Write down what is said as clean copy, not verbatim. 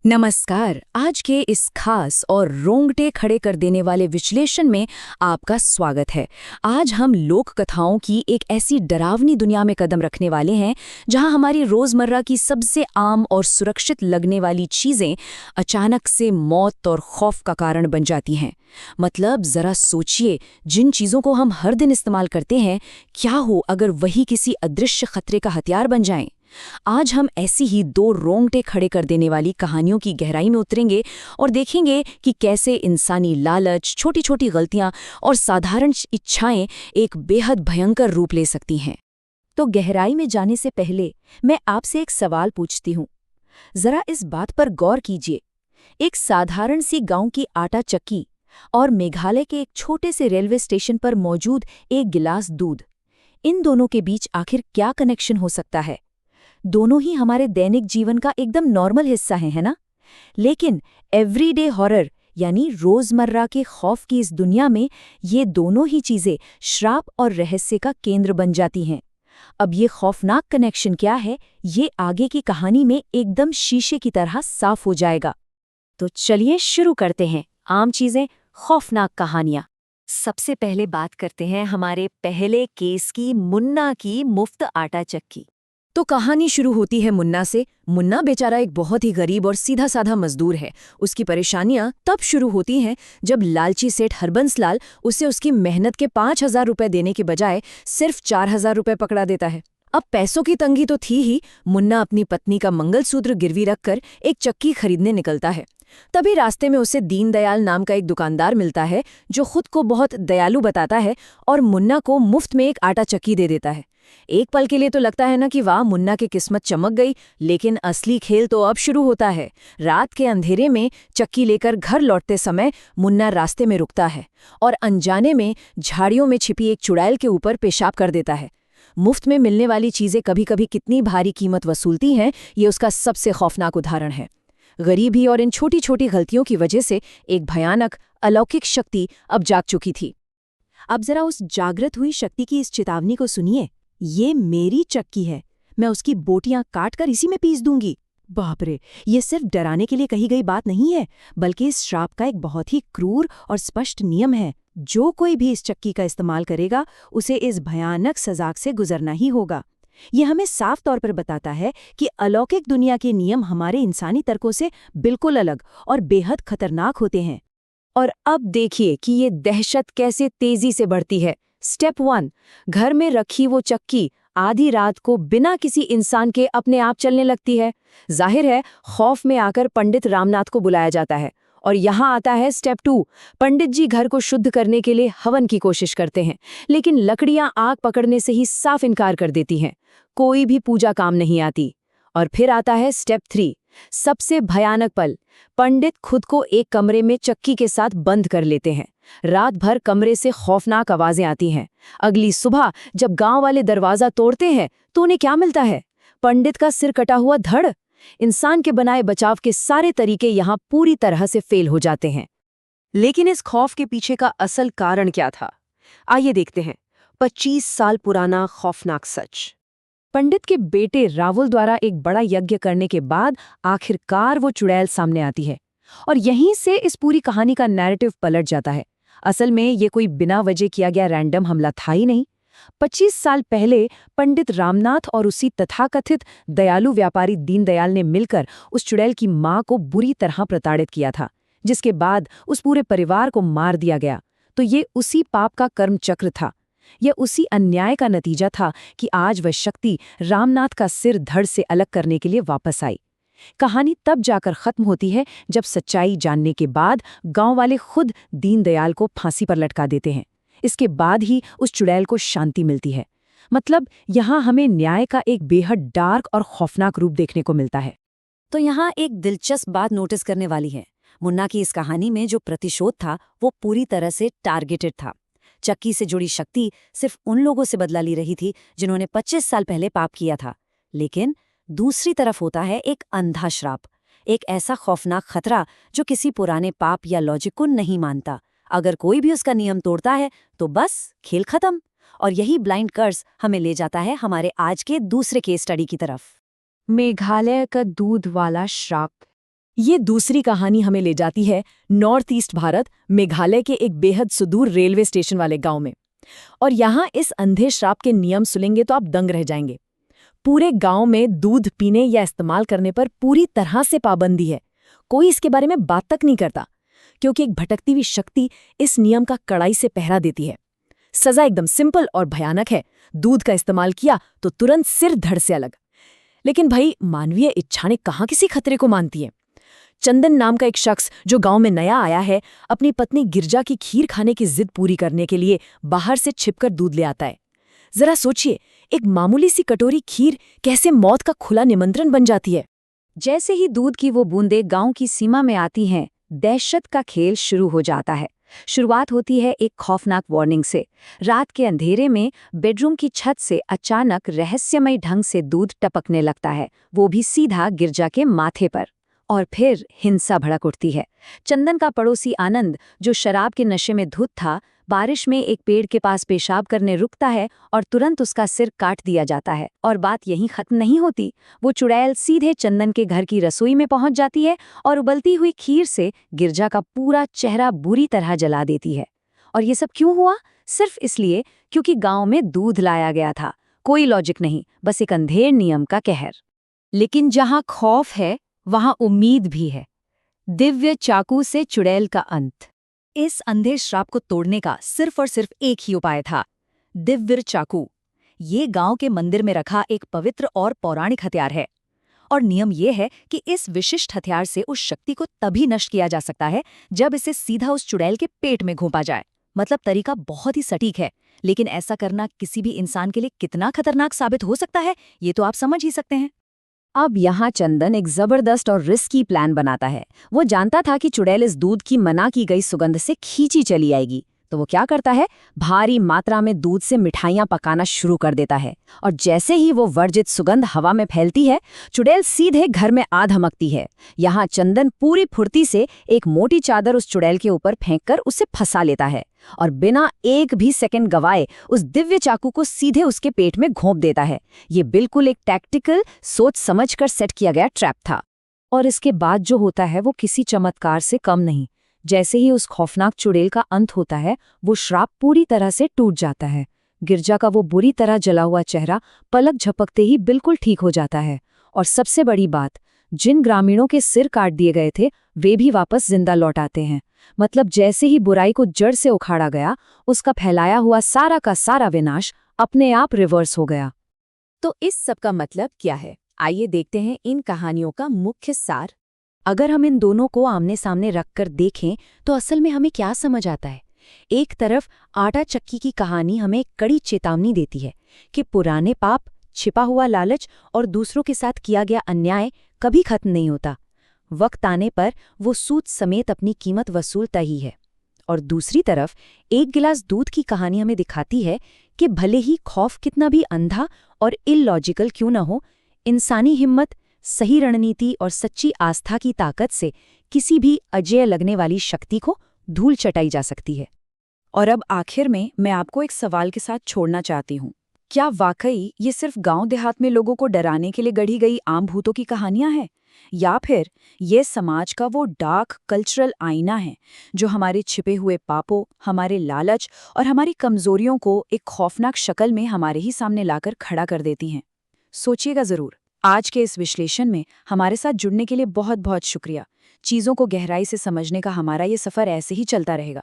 नमस्कार। आज के इस खास और रोंगटे खड़े कर देने वाले विश्लेषण में आपका स्वागत है। आज हम लोक कथाओं की एक ऐसी डरावनी दुनिया में कदम रखने वाले हैं जहां हमारी रोजमर्रा की सबसे आम और सुरक्षित लगने वाली चीजें अचानक से मौत और खौफ का कारण बन जाती हैं। मतलब जरा सोचिए, जिन चीजों को हम हर दिन इस्तेमाल करते हैं, क्या हो अगर वही किसी अदृश्य खतरे का हथियार बन जाएं। आज हम ऐसी ही दो रोंगटे खड़े कर देने वाली कहानियों की गहराई में उतरेंगे और देखेंगे कि कैसे इंसानी लालच, छोटी छोटी गलतियां और साधारण इच्छाएं एक बेहद भयंकर रूप ले सकती हैं। तो गहराई में जाने से पहले मैं आपसे एक सवाल पूछती हूँ। जरा इस बात पर गौर कीजिए, एक साधारण सी गांव की आटा चक्की और मेघालय के एक छोटे से रेलवे स्टेशन पर मौजूद एक गिलास दूध, इन दोनों के बीच आखिर क्या कनेक्शन हो सकता है? दोनों ही हमारे दैनिक जीवन का एकदम नॉर्मल हिस्सा है ना? लेकिन एवरीडे हॉरर यानी रोजमर्रा के खौफ की इस दुनिया में ये दोनों ही चीजें श्राप और रहस्य का केंद्र बन जाती हैं। अब ये खौफनाक कनेक्शन क्या है, ये आगे की कहानी में एकदम शीशे की तरह साफ हो जाएगा। तो चलिए शुरू करते हैं। आम चीजें, खौफनाक कहानियां। सबसे पहले बात करते हैं हमारे पहले केस की, मुन्ना की मुफ्त आटा चक्की। तो कहानी शुरू होती है मुन्ना से। मुन्ना बेचारा एक बहुत ही गरीब और सीधा साधा मजदूर है। उसकी परेशानियां तब शुरू होती हैं जब लालची सेठ हरबंस लाल उसे उसकी मेहनत के 5,000 रुपए देने के बजाय सिर्फ 4,000 रुपए पकड़ा देता है। अब पैसों की तंगी तो थी ही, मुन्ना अपनी पत्नी का मंगलसूत्र गिरवी रखकर एक चक्की खरीदने निकलता है। तभी रास्ते में उसे दीनदयाल नाम का एक दुकानदार मिलता है जो खुद को बहुत दयालु बताता है और मुन्ना को मुफ्त में एक आटा चक्की दे देता है। एक पल के लिए तो लगता है ना कि वाह, मुन्ना की किस्मत चमक गई, लेकिन असली खेल तो अब शुरू होता है। रात के अंधेरे में चक्की लेकर घर लौटते समय मुन्ना रास्ते में रुकता है और अनजाने में झाड़ियों में छिपी एक चुड़ैल के ऊपर पेशाब कर देता है। मुफ्त में मिलने वाली चीजें कभी कभी कितनी भारी कीमत वसूलती हैं, ये उसका सबसे खौफनाक उदाहरण है। गरीबी और इन छोटी छोटी गलतियों की वजह से एक भयानक अलौकिक शक्ति अब जाग चुकी थी। अब जरा उस जागृत हुई शक्ति की इस चेतावनी को सुनिए। ये मेरी चक्की है, मैं उसकी बोटियां काट कर इसी में पीस दूंगी। बाप रे, ये सिर्फ डराने के लिए कही गई बात नहीं है, बल्कि इस श्राप का एक बहुत ही क्रूर और स्पष्ट नियम है। जो कोई भी इस चक्की का इस्तेमाल करेगा, उसे इस भयानक सजा से गुजरना ही होगा। ये हमें साफ तौर पर बताता है कि अलौकिक दुनिया के नियम हमारे इंसानी तर्कों से बिल्कुल अलग और बेहद खतरनाक होते हैं। और अब देखिए कि ये दहशत कैसे तेजी से बढ़ती है। स्टेप 1, घर में रखी वो चक्की आधी रात को बिना किसी इंसान के अपने आप चलने लगती है। जाहिर है, खौफ में आकर पंडित रामनाथ को बुलाया जाता है। और यहाँ आता है स्टेप 2। पंडित जी घर को शुद्ध करने के लिए हवन की कोशिश करते हैं, लेकिन लकड़ियां आग पकड़ने से ही साफ इनकार कर देती हैं। कोई भी पूजा काम नहीं आती। और फिर आता है स्टेप 3, सबसे भयानक पल। पंडित खुद को एक कमरे में चक्की के साथ बंद कर लेते हैं। रात भर कमरे से खौफनाक आवाजें आती हैं। अगली सुबह जब गांव वाले दरवाजा तोड़ते हैं तो उन्हें क्या मिलता है? पंडित का सिर कटा हुआ धड़। इंसान के बनाए बचाव के सारे तरीके यहां पूरी तरह से फेल हो जाते हैं। लेकिन इस खौफ के पीछे का असल कारण क्या था? आइए देखते हैं। 25 साल पुराना खौफनाक सच। पंडित के बेटे रावल द्वारा एक बड़ा यज्ञ करने के बाद आखिरकार वो चुड़ैल सामने आती है और यहीं से इस पूरी कहानी का नैरेटिव पलट जाता है। असल में ये कोई बिना वजह किया गया रैंडम हमला था ही नहीं। 25 साल पहले पंडित रामनाथ और उसी तथाकथित दयालु व्यापारी दीनदयाल ने मिलकर उस चुड़ैल की मां को बुरी तरह प्रताड़ित किया था, जिसके बाद उस पूरे परिवार को मार दिया गया। तो ये उसी पाप का कर्म चक्र था। यह उसी अन्याय का नतीजा था कि आज वह शक्ति रामनाथ का सिर धड़ से अलग करने के लिए वापस आई। कहानी तब जाकर खत्म होती है जब सच्चाई जानने के बाद गांव वाले खुद दीनदयाल को फांसी पर लटका देते हैं। इसके बाद ही उस चुड़ैल को शांति मिलती है। मतलब यहाँ हमें न्याय का एक बेहद डार्क और खौफनाक रूप देखने को मिलता है। तो यहाँ एक दिलचस्प बात नोटिस करने वाली है। मुन्ना की इस कहानी में जो प्रतिशोध था वो पूरी तरह से टारगेटेड था। चक्की से जुड़ी शक्ति सिर्फ उन लोगों से बदला ली रही थी जिन्होंने 25 साल पहले पाप किया था। लेकिन दूसरी तरफ होता है एक अंधा श्राप, एक ऐसा खौफनाक खतरा जो किसी पुराने पाप या लॉजिक को नहीं मानता। अगर कोई भी उसका नियम तोड़ता है तो बस खेल खत्म। और यही ब्लाइंड कर्स हमें ले जाता है हमारे आज के दूसरे केस स्टडी की तरफ, मेघालय का दूध वाला श्राप। ये दूसरी कहानी हमें ले जाती है नॉर्थ ईस्ट भारत, मेघालय के एक बेहद सुदूर रेलवे स्टेशन वाले गांव में। और यहाँ इस अंधे श्राप के नियम सुनेंगे तो आप दंग रह जाएंगे। पूरे गांव में दूध पीने या इस्तेमाल करने पर पूरी तरह से पाबंदी है। कोई इसके बारे में बात तक नहीं करता, क्योंकि एक भटकती हुई शक्ति इस नियम का कड़ाई से पहरा देती है। सजा एकदम सिंपल और भयानक है। दूध का इस्तेमाल किया तो तुरंत सिर धड़ से अलग। लेकिन भाई, मानवीय इच्छाएं कहाँ किसी खतरे को मानती है। चंदन नाम का एक शख्स जो गांव में नया आया है, अपनी पत्नी गिरजा की खीर खाने की जिद पूरी करने के लिए बाहर से छिपकर दूध ले आता है। जरा सोचिए, एक मामूली सी कटोरी खीर कैसे मौत का खुला निमंत्रण बन जाती है। जैसे ही दूध की वो बूंदें गांव की सीमा में आती हैं, दहशत का खेल शुरू हो जाता है। शुरुआत होती है एक खौफनाक वार्निंग से। रात के अंधेरे में बेडरूम की छत से अचानक रहस्यमय ढंग से दूध टपकने लगता है, वो भी सीधा गिरजा के माथे पर। और फिर हिंसा भड़क उठती है। चंदन का पड़ोसी आनंद, जो शराब के नशे में धुत था, बारिश में एक पेड़ के पास पेशाब करने रुकता है और तुरंत उसका सिर काट दिया जाता है। और बात यहीं खत्म नहीं होती। वो चुड़ैल सीधे चंदन के घर की रसोई में पहुंच जाती है और उबलती हुई खीर से गिरजा का पूरा चेहरा बुरी तरह जला देती है। और ये सब क्यों हुआ? सिर्फ इसलिए क्योंकि गांव में दूध लाया गया था। कोई लॉजिक नहीं, बस एक अंधेर नियम का कहर। लेकिन जहां खौफ है, वहां उम्मीद भी है। दिव्य चाकू से चुड़ैल का अंत। इस अंधे श्राप को तोड़ने का सिर्फ और सिर्फ एक ही उपाय था, दिव्य चाकू। ये गांव के मंदिर में रखा एक पवित्र और पौराणिक हथियार है। और नियम ये है कि इस विशिष्ट हथियार से उस शक्ति को तभी नष्ट किया जा सकता है जब इसे सीधा उस चुड़ैल के पेट में घोंपा जाए। मतलब तरीका बहुत ही सटीक है, लेकिन ऐसा करना किसी भी इंसान के लिए कितना खतरनाक साबित हो सकता है, ये तो आप समझ ही सकते हैं। अब यहाँ चंदन एक जबरदस्त और रिस्की प्लान बनाता है। वो जानता था कि चुड़ैल इस दूध की मना की गई सुगंध से खींची चली आएगी, तो वो क्या करता है, भारी मात्रा में दूध से मिठाइयाँ पकाना शुरू कर देता है। और जैसे ही वो वर्जित सुगंध हवा में फैलती है, चुड़ैल सीधे घर में आ धमकती है। यहाँ चंदन पूरी फुर्ती से एक मोटी चादर उस चुड़ैल के ऊपर फेंककर उसे फंसा लेता है और बिना एक भी सेकंड गवाए उस दिव्य चाकू को सीधे उसके पेट में घोंप देता है। ये बिल्कुल एक टैक्टिकल, सोच समझकर सेट किया गया ट्रैप था। और इसके बाद जो होता है वो किसी चमत्कार से कम नहीं। जैसे ही उस खौफनाक चुड़ैल का अंत होता है, वो श्राप पूरी तरह से टूट जाता है। गिरजा का वो बुरी तरह जला हुआ चेहरा पलक झपकते ही बिल्कुल ठीक हो जाता है। और सबसे बड़ी बात, जिन ग्रामीणों के सिर काट दिए गए थे, वे भी वापस जिंदा लौट आते हैं। मतलब जैसे ही बुराई को जड़ से उखाड़ा गया, उसका फैलाया हुआ सारा का सारा विनाश अपने आप रिवर्स हो गया। तो इस सब का मतलब क्या है? आइए देखते हैं इन कहानियों का मुख्य सार। अगर हम इन दोनों को आमने सामने रखकर देखें तो असल में हमें क्या समझ आता है? एक तरफ आटा चक्की की कहानी हमें एक कड़ी चेतावनी देती है कि पुराने पाप, छिपा हुआ लालच और दूसरों के साथ किया गया अन्याय कभी खत्म नहीं होता। वक्त आने पर वो सूद समेत अपनी कीमत वसूलता ही है। और दूसरी तरफ एक गिलास दूध की कहानी हमें दिखाती है कि भले ही खौफ कितना भी अंधा और इलॉजिकल क्यों न हो, इंसानी हिम्मत, सही रणनीति और सच्ची आस्था की ताकत से किसी भी अजेय लगने वाली शक्ति को धूल चटाई जा सकती है। और अब आखिर में मैं आपको एक सवाल के साथ छोड़ना चाहती हूँ। क्या वाकई ये सिर्फ गांव देहात में लोगों को डराने के लिए गढ़ी गई आम भूतों की कहानियां हैं, या फिर ये समाज का वो डार्क कल्चरल आईना है जो हमारे छिपे हुए पापों, हमारे लालच और हमारी कमजोरियों को एक खौफनाक शक्ल में हमारे ही सामने लाकर खड़ा कर देती हैं? सोचिएगा जरूर। आज के इस विश्लेषण में हमारे साथ जुड़ने के लिए बहुत बहुत शुक्रिया। चीज़ों को गहराई से समझने का हमारा ये सफ़र ऐसे ही चलता रहेगा।